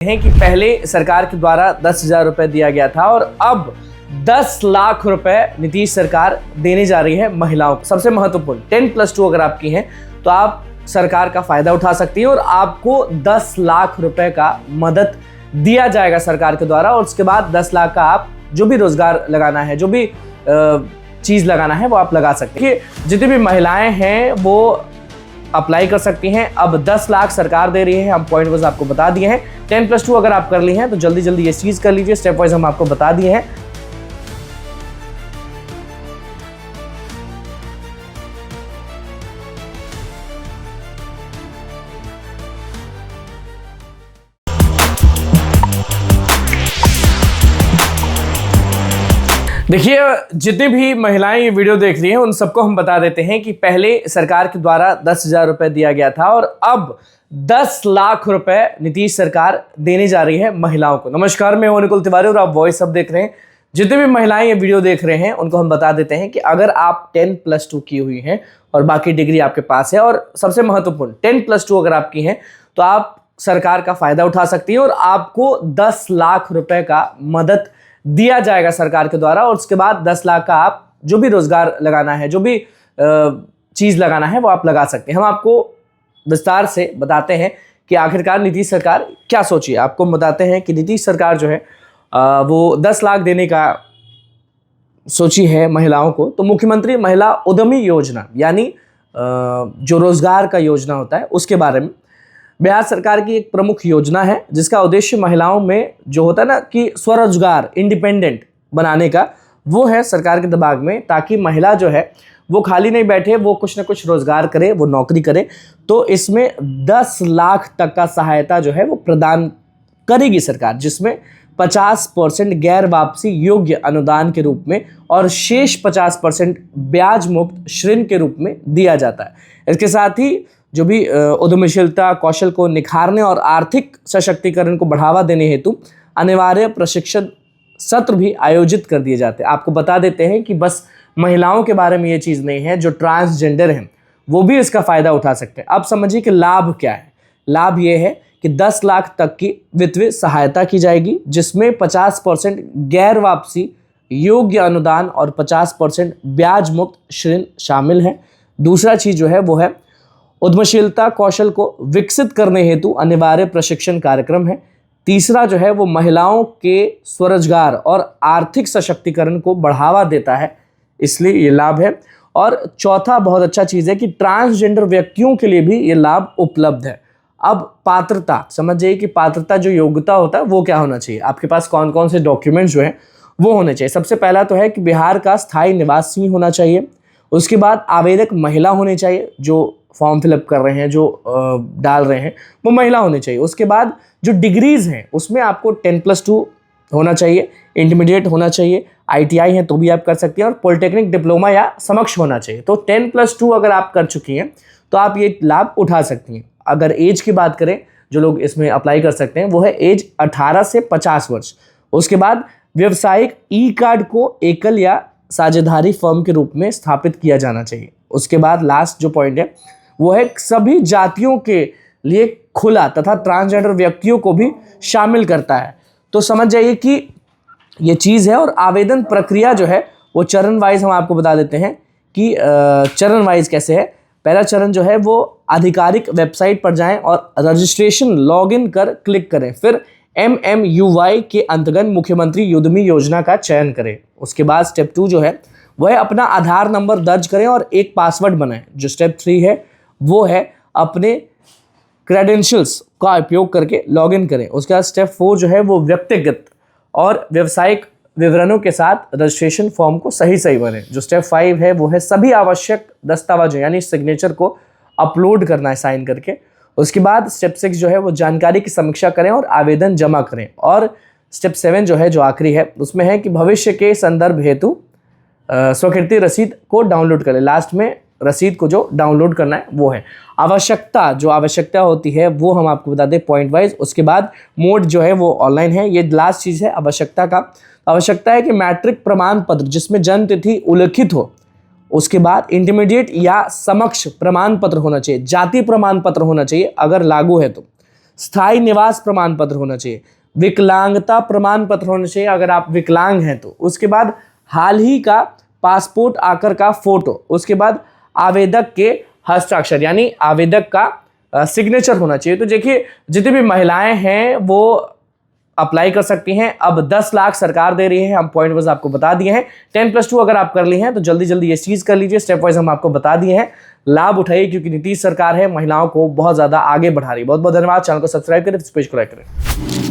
हैं कि पहले सरकार के द्वारा 10,000 रुपए दिया गया था और अब 10 लाख रुपए नीतीश सरकार देने जा रही है महिलाओं को। सबसे महत्वपूर्ण 10+2 अगर आपकी हैं तो आप सरकार का फायदा उठा सकती हैं और आपको 10 लाख रुपए का मदद दिया जाएगा सरकार के द्वारा। और उसके बाद 10 लाख का आप जो भी रोजगार लगाना है, जो भी चीज लगाना है वो आप लगा सकते हैं। जितनी भी महिलाएं हैं वो अप्लाई कर सकती हैं। अब 10 लाख सरकार दे रही है, हम पॉइंट वाइज आपको बता दिए हैं। 10+2 अगर आप कर ली हैं तो जल्दी जल्दी ये चीज कर लीजिए, स्टेप वाइज हम आपको बता दिए हैं। देखिए, जितनी भी महिलाएं ये वीडियो देख रही हैं उन सबको हम बता देते हैं कि पहले सरकार के द्वारा 10,000 रुपए दिया गया था और अब 10 लाख रुपए नीतीश सरकार देने जा रही है महिलाओं को। नमस्कार, मैं हूं निकुल तिवारी और आप वॉइस अब देख रहे हैं। जितने भी महिलाएं ये वीडियो देख रहे हैं उनको हम बता देते हैं कि अगर आप 10+2 की हुई हैं और बाकी डिग्री आपके पास है, और सबसे महत्वपूर्ण 10+2 अगर आपकी हैं तो आप सरकार का फायदा उठा सकती हैं और आपको 10 लाख रुपए का मदद दिया जाएगा सरकार के द्वारा। और उसके बाद 10 लाख का आप जो भी रोजगार लगाना है, जो भी चीज लगाना है वो आप लगा सकते हैं। हम आपको विस्तार से बताते हैं कि आखिरकार नीतीश सरकार क्या सोची है। आपको बताते हैं कि नीतीश सरकार जो है वो 10 लाख देने का सोची है महिलाओं को। तो मुख्यमंत्री महिला उद्यमी योजना यानी जो रोजगार का योजना होता है उसके बारे में बिहार सरकार की एक प्रमुख योजना है, जिसका उद्देश्य महिलाओं में जो होता है ना कि स्वरोजगार, इंडिपेंडेंट बनाने का, वो है सरकार के दिमाग में, ताकि महिला जो है वो खाली नहीं बैठे, वो कुछ ना कुछ रोजगार करे, वो नौकरी करे। तो इसमें 10 लाख तक का सहायता जो है वो प्रदान करेगी सरकार, जिसमें 50% गैर वापसी योग्य अनुदान के रूप में और शेष 50% ब्याज मुक्त ऋण के रूप में दिया जाता है। इसके साथ ही जो भी उद्यमशीलता, कौशल को निखारने और आर्थिक सशक्तिकरण को बढ़ावा देने हेतु अनिवार्य प्रशिक्षण सत्र भी आयोजित कर दिए जाते हैं। आपको बता देते हैं कि बस महिलाओं के बारे में ये चीज़ नहीं है, जो ट्रांसजेंडर हैं वो भी इसका फ़ायदा उठा सकते हैं। अब समझिए कि लाभ क्या है। लाभ ये है कि 10 लाख तक की वित्तीय सहायता की जाएगी, जिसमें 50% गैर वापसी योग्य अनुदान और 50% ब्याज मुक्त ऋण शामिल है। दूसरा चीज़ जो है वो है उद्यमशीलता कौशल को विकसित करने हेतु अनिवार्य प्रशिक्षण कार्यक्रम है। तीसरा जो है वो महिलाओं के स्वरोजगार और आर्थिक सशक्तिकरण को बढ़ावा देता है, इसलिए ये लाभ है। और चौथा बहुत अच्छा चीज़ है कि ट्रांसजेंडर व्यक्तियों के लिए भी ये लाभ उपलब्ध है। अब पात्रता समझिए कि पात्रता जो योग्यता होता है वो क्या होना चाहिए, आपके पास कौन कौन से डॉक्यूमेंट्स जो हैं वो होने चाहिए। सबसे पहला तो है कि बिहार का स्थायी निवासी होना चाहिए। उसके बाद आवेदक महिला होनी चाहिए, जो फॉर्म फिलअप कर रहे हैं, जो डाल रहे हैं वो महिला होनी चाहिए। उसके बाद जो डिग्रीज हैं उसमें आपको 10+2 होना चाहिए, इंटरमीडिएट होना चाहिए, ITI है तो भी आप कर सकती हैं, और पॉलिटेक्निक डिप्लोमा या समक्ष होना चाहिए। तो 10+2 अगर आप कर चुकी हैं तो आप ये लाभ उठा सकती हैं। अगर एज की बात करें, जो लोग इसमें अप्लाई कर सकते हैं वो है एज 18 से 50 वर्ष। उसके बाद व्यावसायिक E-कार्ड को एकल या साझेदारी फर्म के रूप में स्थापित किया जाना चाहिए। उसके बाद लास्ट जो पॉइंट है वो है सभी जातियों के लिए खुला तथा ट्रांसजेंडर व्यक्तियों को भी शामिल करता है। तो समझ जाइए कि ये चीज़ है। और आवेदन प्रक्रिया जो है वो चरण वाइज हम आपको बता देते हैं कि चरण वाइज कैसे है। पहला चरण जो है वो आधिकारिक वेबसाइट पर जाएं और रजिस्ट्रेशन लॉगिन कर क्लिक करें, फिर MMUY के अंतर्गत मुख्यमंत्री उद्यमी योजना का चयन करें। उसके बाद स्टेप 2 जो है वह अपना आधार नंबर दर्ज करें और एक पासवर्ड बनाएं। जो स्टेप 3 है वो है अपने क्रेडेंशियल्स का उपयोग करके लॉगिन करें। उसके बाद स्टेप 4 जो है वो व्यक्तिगत और व्यावसायिक विवरणों के साथ रजिस्ट्रेशन फॉर्म को सही भरें। जो स्टेप 5 है वो है सभी आवश्यक दस्तावेजों यानी सिग्नेचर को अपलोड करना है साइन करके। उसके बाद स्टेप 6 जो है वो जानकारी की समीक्षा करें और आवेदन जमा करें। और स्टेप 7 जो है, जो आखिरी है, उसमें है कि भविष्य के संदर्भ हेतु स्वीकृति रसीद को डाउनलोड करें। लास्ट में रसीद को जो डाउनलोड करना है वो है। आवश्यकता होती है वो हम आपको बता दें पॉइंट वाइज। उसके बाद मोड जो है वो ऑनलाइन है। ये लास्ट चीज़ है आवश्यकता का। आवश्यकता है कि मैट्रिक प्रमाण पत्र जिसमें जन्म तिथि उल्लिखित हो, उसके बाद इंटरमीडिएट या समक्ष प्रमाण पत्र होना चाहिए, जाति प्रमाण पत्र होना चाहिए अगर लागू है तो। स्थायी निवास प्रमाण पत्र होना चाहिए, विकलांगता प्रमाण पत्र होना चाहिए अगर आप विकलांग हैं तो, उसके बाद हाल ही का पासपोर्ट आकर का फोटो, उसके बाद आवेदक के हस्ताक्षर यानी आवेदक का सिग्नेचर होना चाहिए। तो देखिए जितनी भी महिलाएं हैं वो अप्लाई कर सकती हैं। अब 10 लाख सरकार दे रही है, हम पॉइंट वाइज आपको बता दिए हैं। 10+2 अगर आप कर ली हैं तो जल्दी जल्दी ये चीज़ कर लीजिए, स्टेप वाइज हम आपको बता दिए हैं। लाभ उठाइए क्योंकि नीतीश सरकार है महिलाओं को बहुत ज़्यादा आगे बढ़ा रही है। बहुत बहुत धन्यवाद। चैनल को सब्सक्राइब करें, इस पेज को लाइक करें।